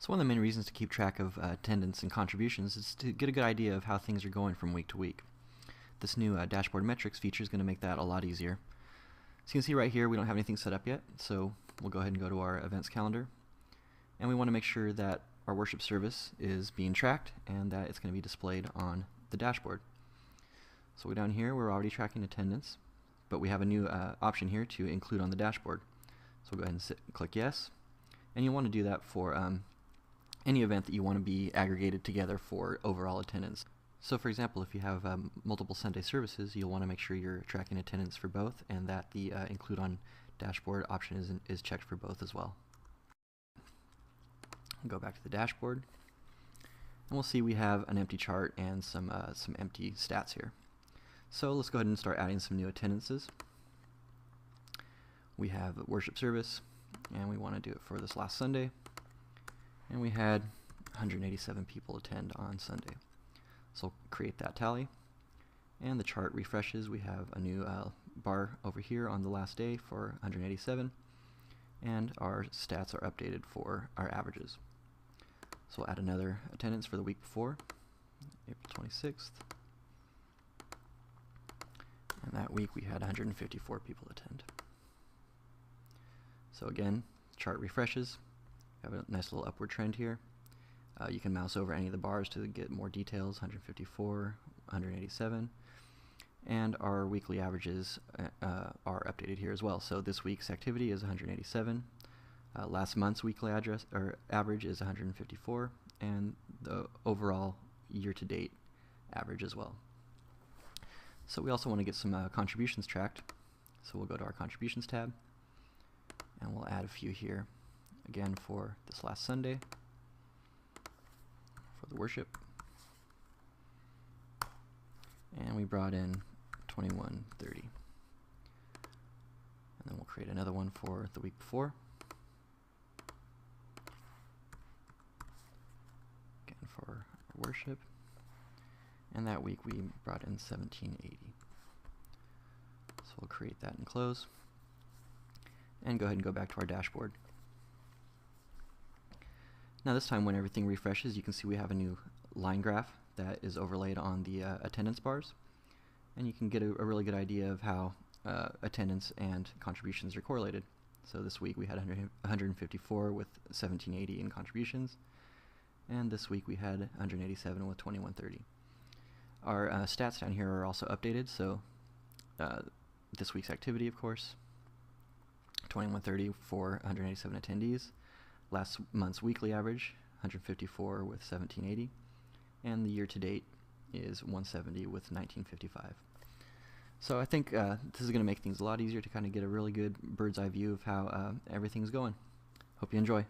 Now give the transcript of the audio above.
So one of the main reasons to keep track of attendance and contributions is to get a good idea of how things are going from week to week. This new dashboard metrics feature is going to make that a lot easier. So you can see right here we don't have anything set up yet, so we'll go ahead and go to our events calendar. And we want to make sure that our worship service is being tracked and that it's going to be displayed on the dashboard. So down here we're already tracking attendance, but we have a new option here to include on the dashboard. So we'll go ahead and click yes. And you want to do that for any event that you want to be aggregated together for overall attendance. So for example, if you have multiple Sunday services, you'll want to make sure you're tracking attendance for both and that the include on dashboard option is checked for both as well. Go back to the dashboard and we'll see we have an empty chart and some empty stats here. So let's go ahead and start adding some new attendances. We have worship service and we want to do it for this last Sunday. And we had 187 people attend on Sunday. So create that tally, and the chart refreshes. We have a new bar over here on the last day for 187, and our stats are updated for our averages. So we'll add another attendance for the week before, April 26th, and that week we had 154 people attend. So again, chart refreshes. Have a nice little upward trend here. You can mouse over any of the bars to get more details, 154, 187, and our weekly averages are updated here as well. So this week's activity is 187, last month's weekly average is 154, and the overall year-to-date average as well. So we also want to get some contributions tracked. So we'll go to our contributions tab, and we'll add a few here. Again, for this last Sunday, for the worship, and we brought in 2130. And then we'll create another one for the week before. Again, for worship, and that week we brought in 1780. So we'll create that and close, and go ahead and go back to our dashboard. Now this time when everything refreshes, you can see we have a new line graph that is overlaid on the attendance bars, and you can get a really good idea of how attendance and contributions are correlated. So this week we had 154 with 1780 in contributions, and this week we had 187 with 2130. Our stats down here are also updated, so this week's activity, of course, 2130 for 187 attendees. Last month's weekly average, 154 with 1780, and the year-to-date is 170 with 1955. So I think this is going to make things a lot easier to kind of get a really good bird's eye view of how everything's going. Hope you enjoy.